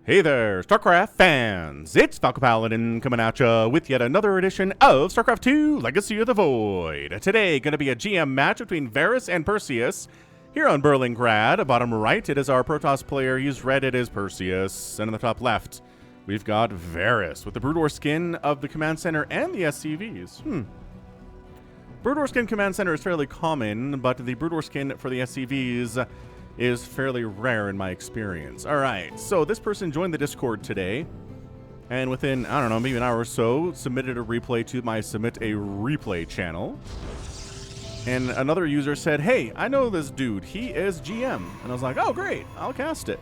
Hey there, StarCraft fans! It's Falcon Paladin coming at ya with yet another edition of StarCraft 2 Legacy of the Void. Today, going to be a GM match between Varus and Perseus here on Berlingrad. Bottom right, it is our Protoss player. He's red, it is Perseus. And on the top left, we've got Varus with the Brood War skin of the Command Center and the SCVs. Brood War skin Command Center is fairly common, but the Brood War skin for the SCVs is fairly rare in my experience. All right, so this person joined the Discord today, and within, I don't know, maybe an hour or so, submitted a replay to my Submit a Replay channel. And another user said, hey, I know this dude. He is GM. And I was like, oh, great. I'll cast it.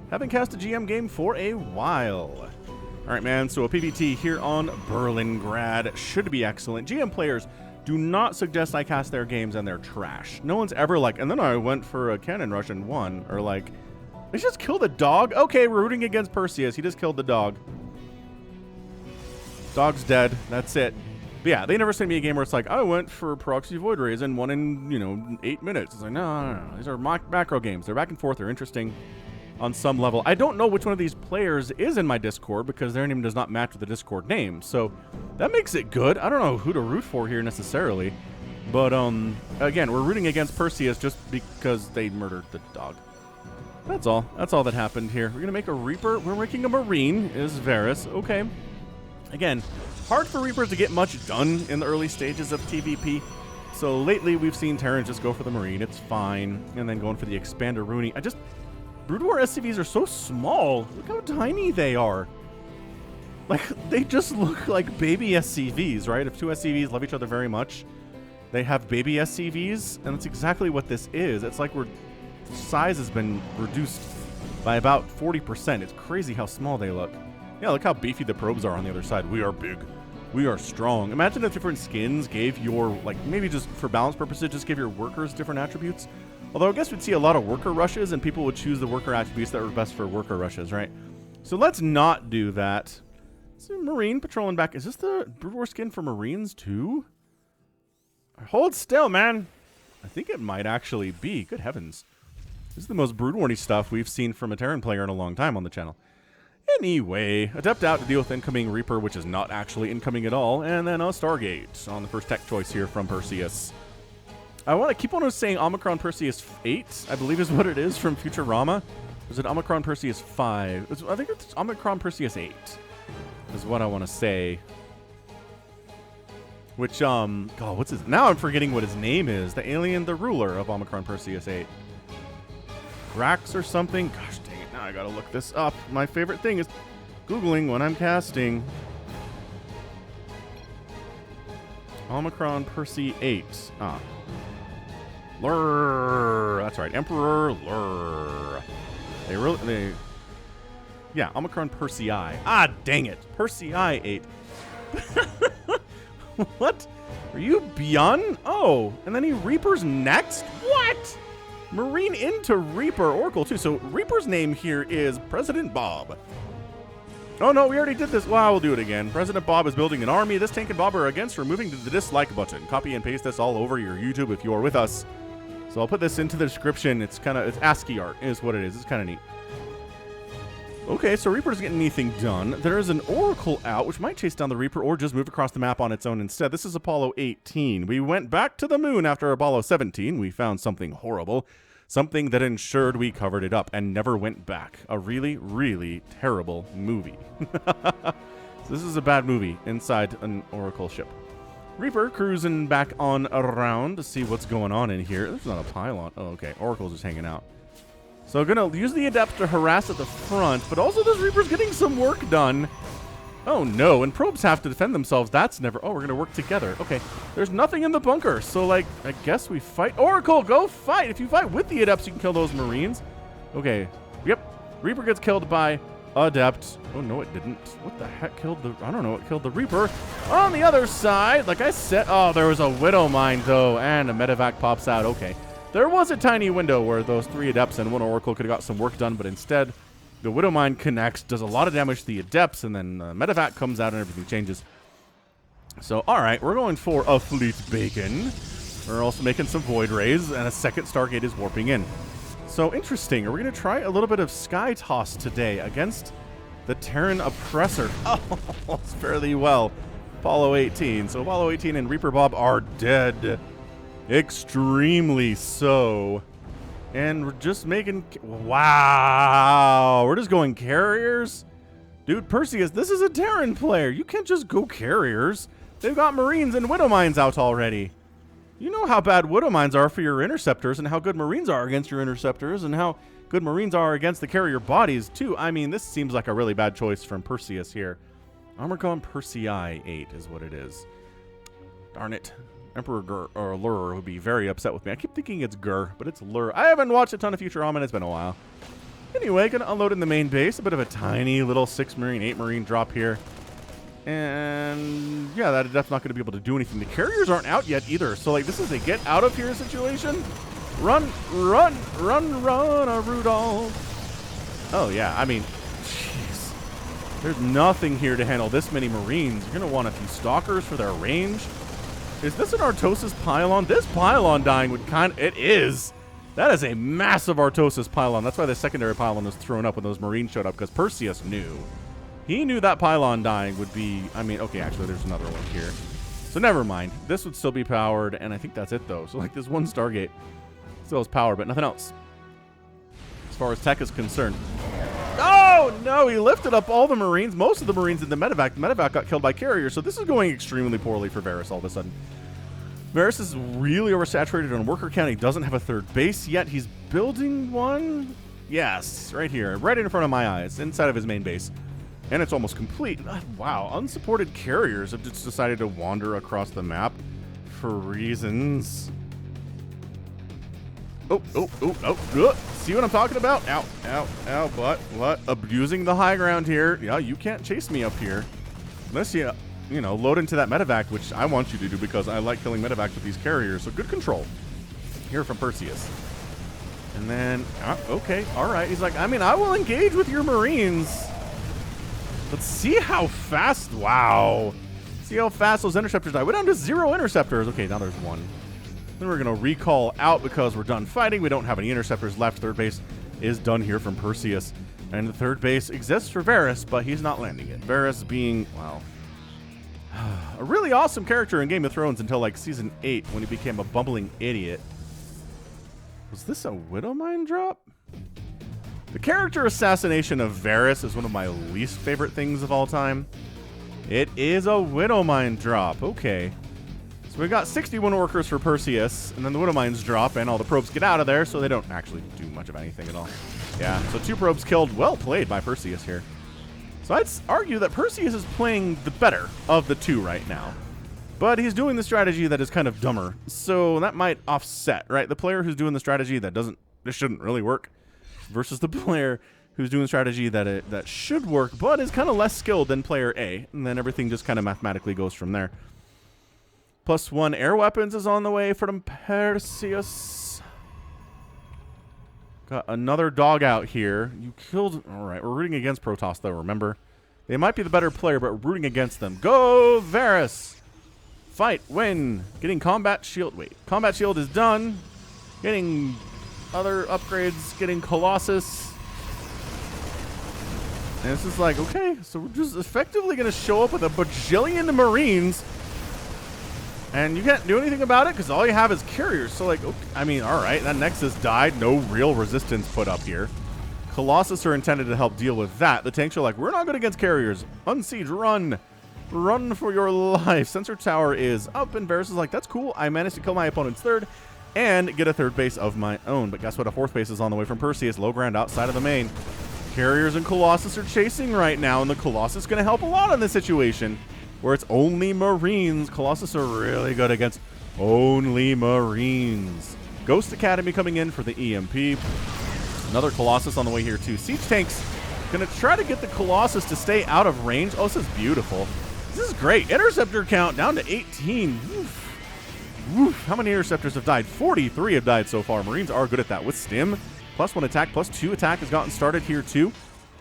Haven't cast a GM game for a while. All right, man, so a PvT here on Berlingrad should be excellent. GM players do not suggest I cast their games and they're trash. No one's ever like, and then I went for a cannon rush and won. Or like, they just killed a dog? Okay, we're rooting against Perseus. He just killed the dog. Dog's dead. That's it. But yeah, they never sent me a game where it's like, I went for Proxy Void Rays and won in, 8 minutes. It's like, no. These are macro games. They're back and forth. They're interesting on some level. I don't know which one of these players is in my Discord because their name does not match with the Discord name. So that makes it good. I don't know who to root for here necessarily. But again, we're rooting against Perseus just because they murdered the dog. That's all. That's all that happened here. We're going to make a Reaper. We're making a Marine is Varus. Okay. Again, hard for Reapers to get much done in the early stages of TVP. So lately we've seen Terrans just go for the Marine. It's fine. And then going for the Expander Rooney. Brood War SCVs are so small. Look how tiny they are. Like, they just look like baby SCVs, right? If two SCVs love each other very much, they have baby SCVs, and that's exactly what this is. It's like size has been reduced by about 40%. It's crazy how small they look. Yeah, look how beefy the probes are on the other side. We are big. We are strong. Imagine if different skins gave your, like, maybe just for balance purposes, just give your workers different attributes. Although I guess we'd see a lot of worker rushes, and people would choose the worker attributes that were best for worker rushes, right? So let's not do that. It's a Marine patrolling back. Is this the Brood War skin for Marines too? Hold still, man. I think it might actually be. Good heavens. This is the most Brood War-y stuff we've seen from a Terran player in a long time on the channel. Anyway, Adept out to deal with incoming Reaper, which is not actually incoming at all, and then a Stargate on the first tech choice here from Perseus. I want to keep on saying Omicron Perseus 8, I believe is what it is from Futurama. Is it Omicron Perseus 5? I think it's Omicron Perseus 8 is what I want to say. Which, God, what's his... Now I'm forgetting what his name is. The alien, the ruler of Omicron Perseus 8. Grax or something? Gosh dang it, now I gotta look this up. My favorite thing is Googling when I'm casting. Omicron Percy 8. Ah. Lurr. That's right. Emperor Lurr. Yeah, Omicron Persei. Ah, dang it. Persei 8. What? Are you Beyond? Oh, and then he Reaper's next? What? Marine into Reaper Oracle too. So Reaper's name here is President Bob. Oh no, we already did this. Wow, we'll do it again. President Bob is building an army. This tank and Bob are against removing the dislike button. Copy and paste this all over your YouTube if you are with us. So I'll put this into the description. It's ASCII art is what it is. It's kind of neat. Okay, so Reaper's getting anything done. There is an Oracle out, which might chase down the Reaper or just move across the map on its own instead. This is Apollo 18. We went back to the moon after Apollo 17. We found something horrible. Something that ensured we covered it up and never went back. A really, really terrible movie. So this is a bad movie inside an Oracle ship. Reaper cruising back on around to see what's going on in here. There's not a pylon. Oh, okay. Oracle's just hanging out. So gonna use the Adept to harass at the front, but also this Reaper's getting some work done. Oh no, and probes have to defend themselves. That's never... Oh, we're gonna work together. Okay, there's nothing in the bunker, so like, I guess we fight. Oracle, go fight! If you fight with the Adepts, you can kill those Marines. Okay, yep. Reaper gets killed by Adept. Oh no, it didn't. What the heck killed the... I don't know what killed the Reaper. On the other side, like I said... Oh, there was a Widow Mine though, and a Medevac pops out. Okay. There was a tiny window where those 3 Adepts and 1 Oracle could have got some work done, but instead, the Widow Mine connects, does a lot of damage to the Adepts, and then Medevac comes out and everything changes. So, alright, we're going for a Fleet Bacon. We're also making some Void Rays, and a second Stargate is warping in. So interesting. Are we going to try a little bit of Sky Toss today against the Terran Oppressor? Oh, it's fairly well. Apollo 18. So Apollo 18 and Reaper Bob are dead. Extremely so. And we're just making... Wow. We're just going carriers? Dude, Perseus, this is a Terran player. You can't just go carriers. They've got Marines and Widow Mines out already. You know how bad Widow Mines are for your interceptors and how good Marines are against your interceptors and how good Marines are against the carrier bodies, too. I mean, this seems like a really bad choice from Perseus here. Armorcon Persei 8 is what it is. Darn it. Emperor Gur, or Lur would be very upset with me. I keep thinking it's Gur, but it's Lur. I haven't watched a ton of Futurama, and it's been a while. Anyway, gonna unload in the main base. A bit of a tiny little 6 Marine, 8 Marine drop here. And yeah, that's not going to be able to do anything. The carriers aren't out yet either. So like this is a get out of here situation. Run, run, run, run, Rudolph. Oh yeah, I mean, jeez. There's nothing here to handle this many Marines. You're going to want a few Stalkers for their range. Is this an Artosis pylon? This pylon dying would it is. That is a massive Artosis pylon. That's why the secondary pylon was thrown up when those Marines showed up, because Perseus knew. He knew that pylon dying would be, I mean, okay, actually, there's another one here. So never mind. This would still be powered, and I think that's it, though. So, like, this one Stargate still has power, but nothing else as far as tech is concerned. Oh, no, he lifted up all the Marines, most of the Marines in the medevac. The medevac got killed by carriers, so this is going extremely poorly for Varus all of a sudden. Varus is really oversaturated on worker count. He doesn't have a third base yet. He's building one. Yes, right here, right in front of my eyes, inside of his main base. And it's almost complete. Wow, unsupported carriers have just decided to wander across the map for reasons. Oh. See what I'm talking about? Ow, ow, ow, what? Abusing the high ground here. Yeah, you can't chase me up here. Unless you know, load into that medevac, which I want you to do because I like killing medevacs with these carriers. So good control here from Perseus. And then, okay, all right. He's like, I mean, I will engage with your Marines. Let's see how fast. Wow. See how fast those interceptors die. We're down to 0 interceptors. Okay, now there's 1. Then we're going to recall out because we're done fighting. We don't have any interceptors left. Third base is done here from Perseus. And the third base exists for Varus, but he's not landing it. Varus being, well, a really awesome character in Game of Thrones until like season 8 when he became a bumbling idiot. Was this a Widow Mine drop? The character assassination of Varus is one of my least favorite things of all time. It is a Widow Mine drop. Okay. So we got 61 workers for Perseus, and then the Widow Mines drop, and all the probes get out of there, so they don't actually do much of anything at all. Yeah, so 2 probes killed. Well played by Perseus here. So I'd argue that Perseus is playing the better of the 2 right now. But he's doing the strategy that is kind of dumber. So that might offset, right? The player who's doing the strategy that shouldn't really work versus the player who's doing the strategy that should work, but is kind of less skilled than player A. And then everything just kind of mathematically goes from there. +1 air weapons is on the way from Perseus. Got another dog out here. You killed... All right, we're rooting against Protoss, though, remember? They might be the better player, but rooting against them. Go, Varus! Fight, win. Getting combat shield. Wait, combat shield is done. Getting other upgrades. Getting Colossus. And it's just like, okay, so we're just effectively going to show up with a bajillion Marines. And you can't do anything about it because all you have is carriers. So, like, okay, I mean, all right, that Nexus died. No real resistance put up here. Colossus are intended to help deal with that. The tanks are like, we're not good against carriers. Unsiege, run. Run for your life. Sensor tower is up, and Varus is like, that's cool. I managed to kill my opponent's third and get a third base of my own. But guess what? A fourth base is on the way from Perseus. Low ground outside of the main. Carriers and Colossus are chasing right now, and the Colossus is going to help a lot in this situation where it's only Marines. Colossus are really good against only Marines. Ghost Academy coming in for the EMP. Another Colossus on the way here, too. Siege tanks going to try to get the Colossus to stay out of range. Oh, this is beautiful. This is great. Interceptor count down to 18. Woof. Woof. How many interceptors have died? 43 have died so far. Marines are good at that with Stim. +1 attack, +2 attack has gotten started here, too.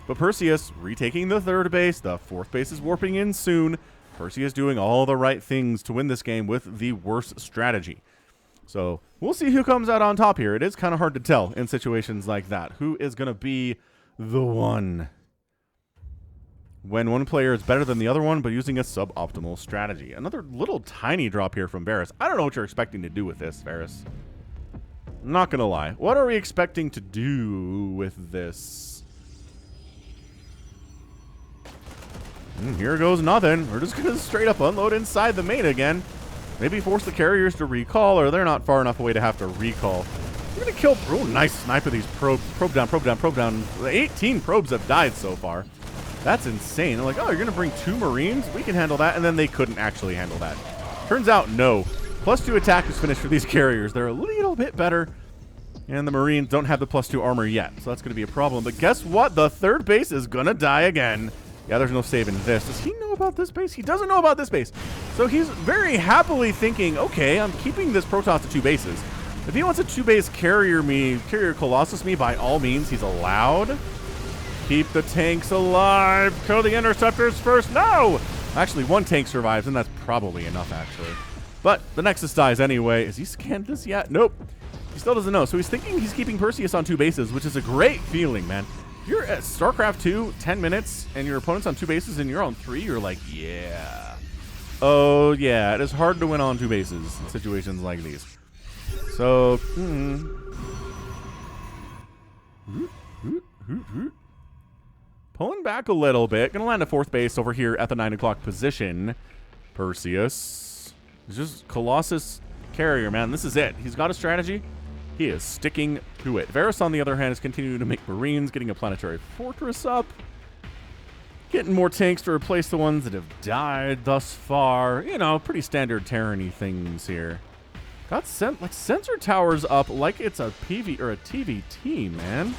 But Perseus retaking the third base. The fourth base is warping in soon. Perseus doing all the right things to win this game with the worst strategy. So we'll see who comes out on top here. It is kind of hard to tell in situations like that. Who is going to be the one when one player is better than the other one, but using a suboptimal strategy. Another little tiny drop here from Varus. I don't know what you're expecting to do with this, Varus. I'm not going to lie. What are we expecting to do with this? Here goes nothing. We're just going to straight up unload inside the main again. Maybe force the carriers to recall, or they're not far enough away to have to recall. We're going to kill... Oh, nice snipe of these probes. Probe down, probe down, probe down. 18 probes have died so far. That's insane. They're like, oh, you're going to bring 2 Marines? We can handle that. And then they couldn't actually handle that. Turns out, no. +2 attack is finished for these carriers. They're a little bit better. And the Marines don't have the +2 armor yet. So that's going to be a problem. But guess what? The third base is going to die again. Yeah, there's no saving this. Does he know about this base? He doesn't know about this base. So he's very happily thinking, okay, I'm keeping this Protoss to 2 bases. If he wants a 2-base carrier Colossus me, by all means, he's allowed. Keep the tanks alive. Kill the interceptors first. No! Actually, 1 tank survives, and that's probably enough, actually. But the Nexus dies anyway. Has he scanned this yet? Nope. He still doesn't know. So he's thinking he's keeping Perseus on 2 bases, which is a great feeling, man. You're at StarCraft 2, 10 minutes, and your opponent's on 2 bases, and you're on 3, you're like, yeah. Oh, yeah, it is hard to win on 2 bases in situations like these. So, pulling back a little bit. Gonna land a 4th base over here at the 9 o'clock position. Perseus. It's just Colossus carrier, man. This is it. He's got a strategy. He is sticking to it. Varus, on the other hand, is continuing to make Marines, getting a planetary fortress up, getting more tanks to replace the ones that have died thus far. You know, pretty standard Terran-y things here. Got like sensor towers up like it's a PV or a TVT, man.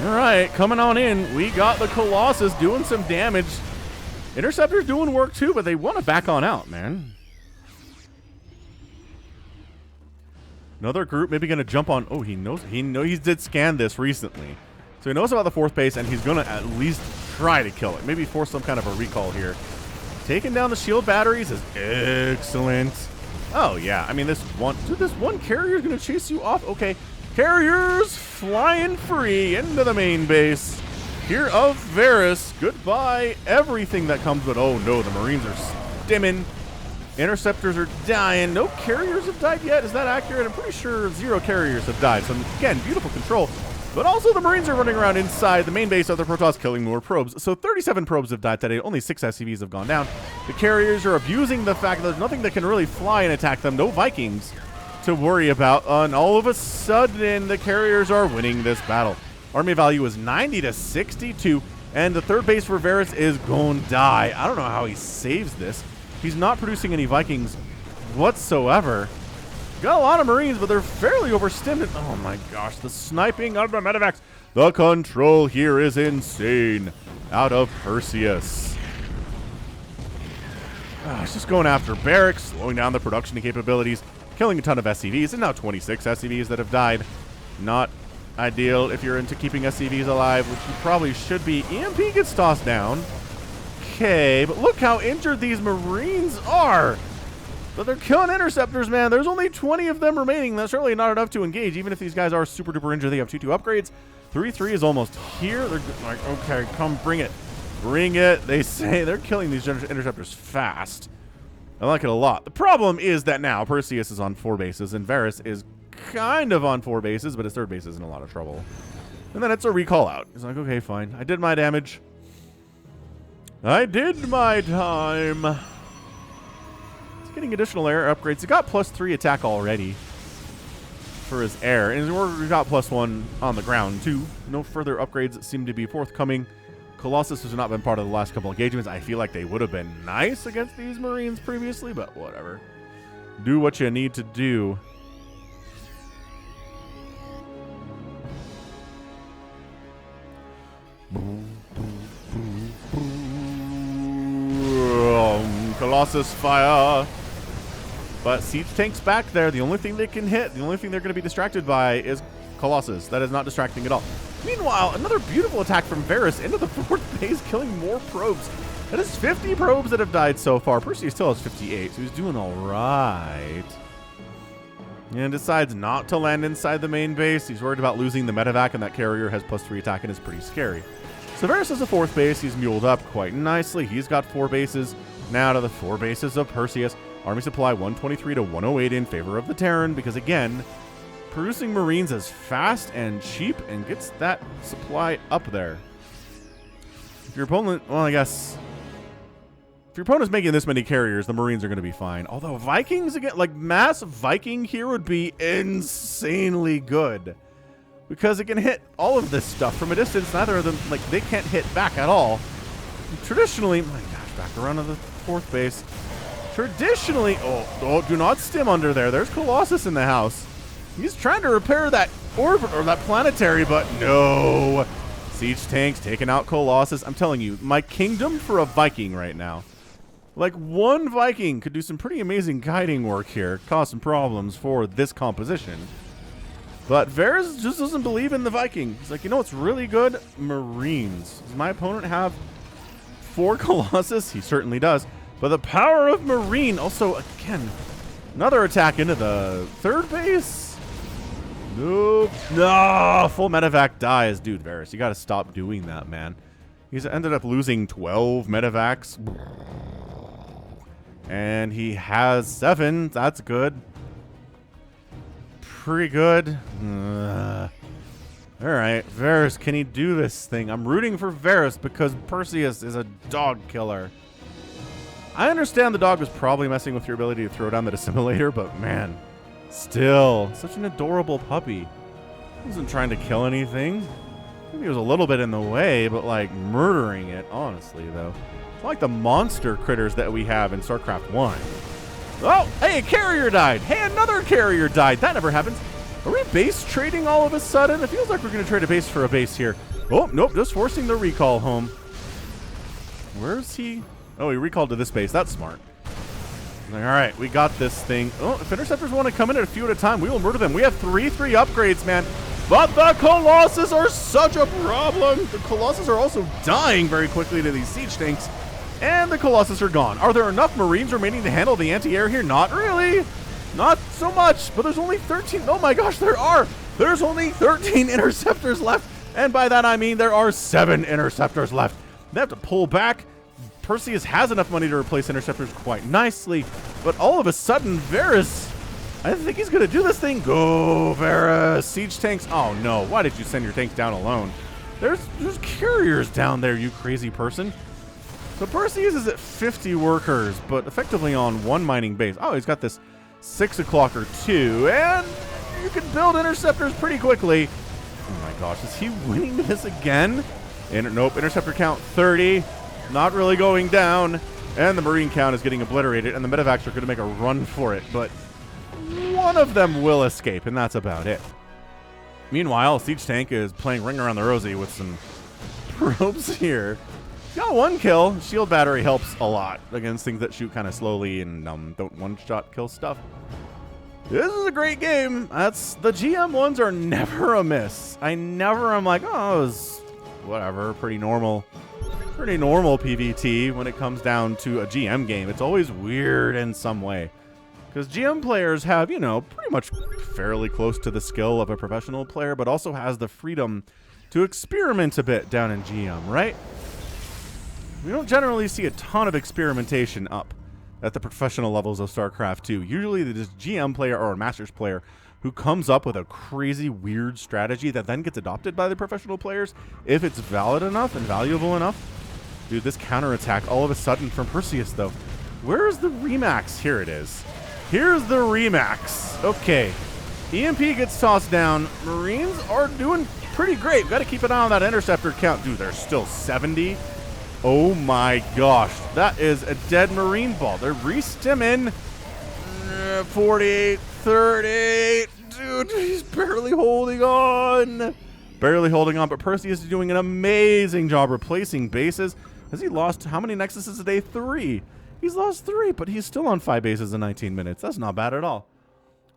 All right, coming on in. We got the Colossus doing some damage. Interceptor's doing work too, but they want to back on out, man. Another group maybe going to jump on. Oh, he did scan this recently. So he knows about the 4th base, and he's going to at least try to kill it. Maybe force some kind of a recall here. Taking down the shield batteries is excellent. Oh, yeah. I mean, this one carrier is going to chase you off. Okay. Carriers flying free into the main base. Here of Varus. Goodbye, everything that comes with... Oh, no, the Marines are stimming. Interceptors are dying. No carriers have died yet. Is that accurate? I'm pretty sure 0 carriers have died. So, again, beautiful control. But also the Marines are running around inside the main base of the Protoss, killing more probes. So 37 probes have died today. Only 6 SCVs have gone down. The carriers are abusing the fact that there's nothing that can really fly and attack them. No Vikings to worry about. And all of a sudden, the carriers are winning this battle. Army value is 90 to 62, and the 3rd base for Varus is going to die. I don't know how he saves this. He's not producing any Vikings whatsoever. Got a lot of Marines, but they're fairly overstimmed. Oh my gosh, the sniping of the medevacs. The control here is insane out of Perseus. It's just going after barracks, slowing down the production capabilities, killing a ton of SCVs, and now 26 SCVs that have died. Not ideal if you're into keeping SCVs alive, which you probably should be. EMP gets tossed down. Okay, but look how injured these Marines are. But they're killing interceptors, man. There's only 20 of them remaining. That's certainly not enough to engage, even if these guys are super duper injured. They have 2-2 upgrades. 3-3 is almost here. They're like, okay, come bring it. Bring it. They say they're killing these interceptors fast. I like it a lot. The problem is that now Perseus is on 4 bases, and Varus is kind of on 4 bases, but his 3rd base is in a lot of trouble. And then it's a recall out. He's like, okay, fine. I did my damage. I did my time. He's getting additional air upgrades. He got +3 attack already for his air. And we got +1 on the ground, too. No further upgrades seem to be forthcoming. Colossus has not been part of the last couple engagements. I feel like they would have been nice against these Marines previously, but whatever. Do what you need to do. Colossus fire. But siege tanks back there. The only thing they can hit, the only thing they're going to be distracted by is Colossus. That is not distracting at all. Meanwhile, another beautiful attack from Varus into the 4th base, killing more probes. That is 50 probes that have died so far. Perseus still has 58, so he's doing all right. And decides not to land inside the main base. He's worried about losing the medevac, and that carrier has +3 attack and is pretty scary. So Varus has a 4th base. He's muled up quite nicely. He's got 4 bases. Now to the 4 bases of Perseus. Army supply 123 to 108 in favor of the Terran, because again, producing Marines is fast and cheap and gets that supply up there. If your opponent, well, I guess, if your opponent's making this many carriers, the Marines are going to be fine. Although Vikings, again, like mass Viking here would be insanely good, because it can hit all of this stuff from a distance. Neither of them, like, they can't hit back at all. Traditionally, my gosh, back around to the 4th base. Traditionally, oh, do not stim under there. There's Colossus in the house. He's trying to repair that orbit or that planetary, but no. Siege tanks taking out Colossus. I'm telling you, my kingdom for a Viking right now. Like, one Viking could do some pretty amazing guiding work here, cause some problems for this composition. But Varus just doesn't believe in the Viking. He's like, you know what's really good? Marines. Does my opponent have 4 Colossus? He certainly does. But the power of Marine, also, again, another attack into the 3rd base. Nope. No, full medevac dies. Dude, Varus, you got to stop doing that, man. He's ended up losing 12 medevacs. And he has 7. That's good. Pretty good. All right, Varus, can he do this thing? I'm rooting for Varus because Perseus is a dog killer. I understand the dog was probably messing with your ability to throw down the assimilator, but man, still, such an adorable puppy. He wasn't trying to kill anything. Maybe he was a little bit in the way, but like murdering it, honestly, though. It's like the monster critters that we have in StarCraft 1. Oh, hey, a carrier died. Hey, another carrier died. That never happens. Are we base trading all of a sudden? It feels like we're going to trade a base for a base here. Oh, nope, just forcing the recall home. Where's he? Oh, he recalled to this base. That's smart. Like, all right, we got this thing. Oh, if interceptors want to come in at a few at a time, we will murder them. We have 3/3 upgrades, man. But the Colossus are such a problem. The Colossus are also dying very quickly to these siege tanks. And the Colossus are gone. Are there enough Marines remaining to handle the anti-air here? Not really. Not so much. But there's only 13. Oh my gosh, there are. There's only 13 interceptors left. And by that I mean there are 7 interceptors left. They have to pull back. Perseus has enough money to replace interceptors quite nicely, but all of a sudden, Varus, I think he's going to do this thing. Go, Varus. Siege tanks. Oh, no. Why did you send your tanks down alone? There's carriers down there, you crazy person. So Perseus is at 50 workers, but effectively on 1 mining base. Oh, he's got this 6 o'clocker too, and you can build interceptors pretty quickly. Oh, my gosh. Is he winning this again? Nope. Interceptor count 30. Not really going down, and the Marine count is getting obliterated, and the medevacs are going to make a run for it, but one of them will escape, and that's about it. Meanwhile, Siege Tank is playing Ring Around the Rosie with some probes here. Got 1 kill. Shield Battery helps a lot against things that shoot kind of slowly and don't one-shot kill stuff. This is a great game. That's the GM ones are never a miss. I never am like, oh, it was whatever, pretty normal PvT when it comes down to a GM game. It's always weird in some way because GM players have, you know, pretty much fairly close to the skill of a professional player, but also has the freedom to experiment a bit down in GM, right? We don't generally see a ton of experimentation up at the professional levels of StarCraft 2. Usually there's a GM player or a Masters player who comes up with a crazy, weird strategy that then gets adopted by the professional players if it's valid enough and valuable enough. Dude, this counterattack all of a sudden from Perseus, though. Where is the Remax? Here it is. Here's the Remax. Okay. EMP gets tossed down. Marines are doing pretty great. We've got to keep an eye on that interceptor count. Dude, there's still 70. Oh my gosh. That is a dead Marine ball. They're re-stimming. 48, 38. Dude, he's barely holding on. Barely holding on, but Perseus is doing an amazing job replacing bases. Has he lost how many Nexuses a day? 3. He's lost 3, but he's still on 5 bases in 19 minutes. That's not bad at all.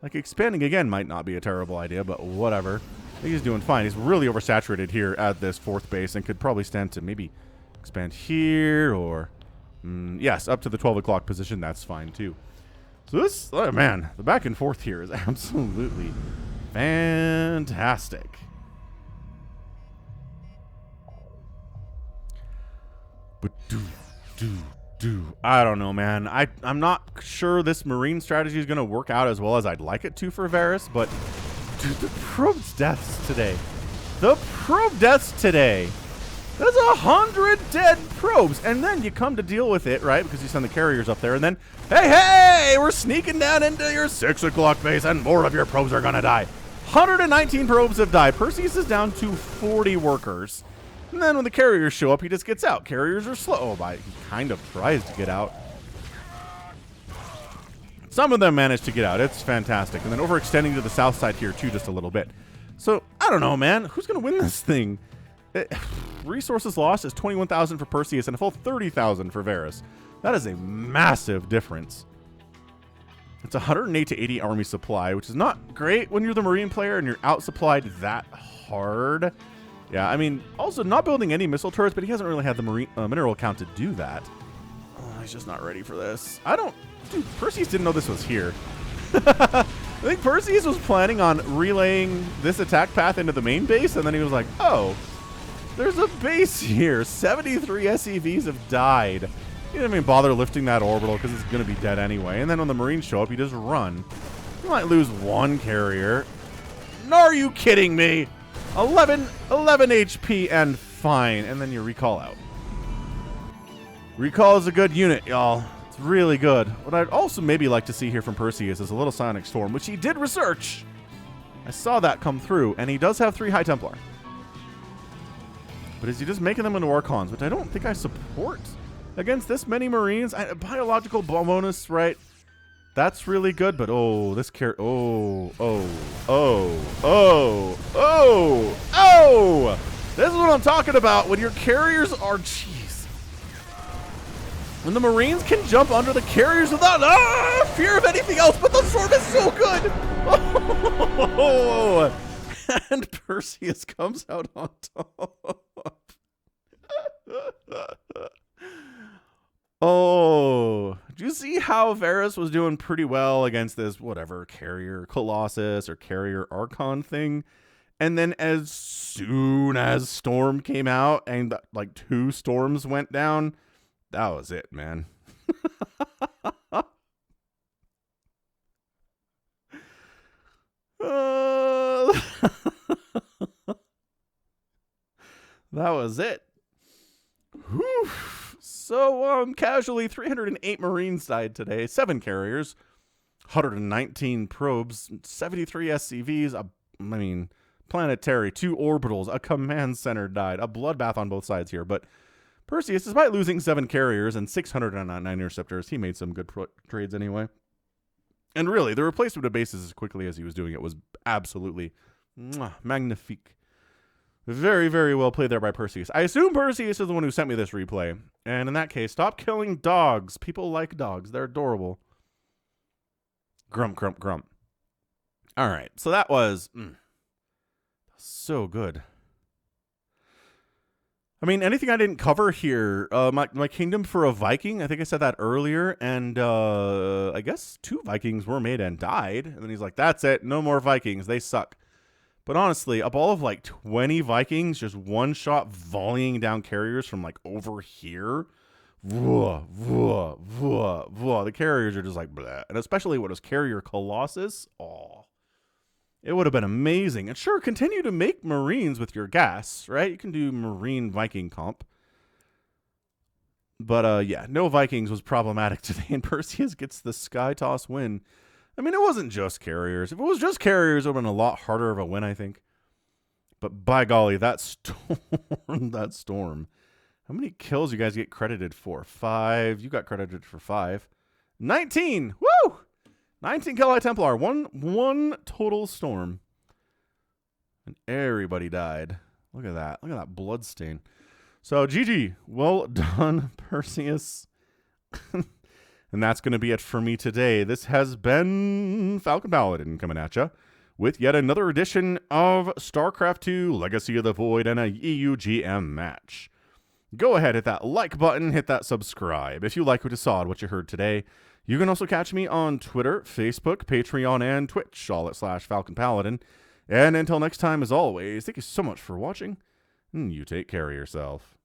Like, expanding again might not be a terrible idea, but whatever. I think he's doing fine. He's really oversaturated here at this 4th base and could probably stand to maybe expand here or Yes, up to the 12 o'clock position. That's fine, too. So this, oh man, the back and forth here is absolutely fantastic. But I don't know, man. I'm not sure this Marine strategy is going to work out as well as I'd like it to for Varus, but dude, the probe deaths today. The probe deaths today. There's 100 dead probes, and then you come to deal with it, right? Because you send the carriers up there, and then, hey, we're sneaking down into your 6 o'clock base, and more of your probes are gonna die. 119 probes have died. Perseus is down to 40 workers. And then when the carriers show up, he just gets out. Carriers are slow. Oh, he kind of tries to get out. Some of them manage to get out. It's fantastic. And then overextending to the south side here, too, just a little bit. So, I don't know, man. Who's gonna win this thing? Resources lost is 21,000 for Perseus and a full 30,000 for Varus. That is a massive difference. It's 108 to 80 army supply, which is not great when you're the Marine player and you're outsupplied that hard. Yeah, I mean, also not building any missile turrets, but he hasn't really had the mineral count to do that. Oh, he's just not ready for this. Dude, Perseus didn't know this was here. I think Perseus was planning on relaying this attack path into the main base, and then he was like, oh, there's a base here. 73 SCVs have died. He didn't even bother lifting that orbital because it's going to be dead anyway. And then when the Marines show up, he just run. You might lose one carrier. No, are you kidding me? 11 HP and fine. And then you recall out. Recall is a good unit, y'all. It's really good. What I'd also maybe like to see here from Perseus is a little Psionic Storm, which he did research. I saw that come through. And he does have 3 High Templar. But is he just making them into Archons, which I don't think I support against this many Marines? Biological bonus, right? That's really good, but oh, this this is what I'm talking about when your carriers are, jeez. When the Marines can jump under the carriers without fear of anything else, but the sword is so good. Oh, and Perseus comes out on top. Oh, do you see how Varus was doing pretty well against this whatever carrier Colossus or carrier Archon thing? And then as soon as Storm came out and like 2 storms went down, that was it, man. That was it. Whew. So, casually, 308 Marines died today, 7 carriers, 119 probes, 73 SCVs, planetary, 2 orbitals, a command center died, a bloodbath on both sides here. But Perseus, despite losing 7 carriers and 609 interceptors, he made some good trades anyway. And really, the replacement of bases as quickly as he was doing it was absolutely magnifique. Very, very well played there by Perseus. I assume Perseus is the one who sent me this replay. And in that case, stop killing dogs. People like dogs. They're adorable. Grump, grump, grump. All right. So that was so good. I mean, anything I didn't cover here? My kingdom for a Viking. I think I said that earlier. And I guess 2 Vikings were made and died. And then he's like, that's it. No more Vikings. They suck. But honestly, a ball of like 20 Vikings just one-shot volleying down carriers from like over here. The carriers are just like bleh. And especially when it was carrier Colossus. Oh, it would have been amazing. And sure, continue to make Marines with your gas, right? You can do Marine Viking comp. But yeah, no Vikings was problematic today. And Perseus gets the Sky Toss win. I mean, it wasn't just carriers. If it was just carriers, it would have been a lot harder of a win, I think. But by golly, that storm. How many kills you guys get credited for? 5. You got credited for 5. 19. Woo! 19 kill High Templar. One total storm. And everybody died. Look at that. Look at that blood stain. So, GG. Well done, Perseus. And that's going to be it for me today. This has been Falcon Paladin coming at you with yet another edition of StarCraft 2 Legacy of the Void and a EUGM match. Go ahead, hit that like button, hit that subscribe. If you like what you saw and what you heard today, you can also catch me on Twitter, Facebook, Patreon, and Twitch, all at /Falcon Paladin. And until next time, as always, thank you so much for watching, and you take care of yourself.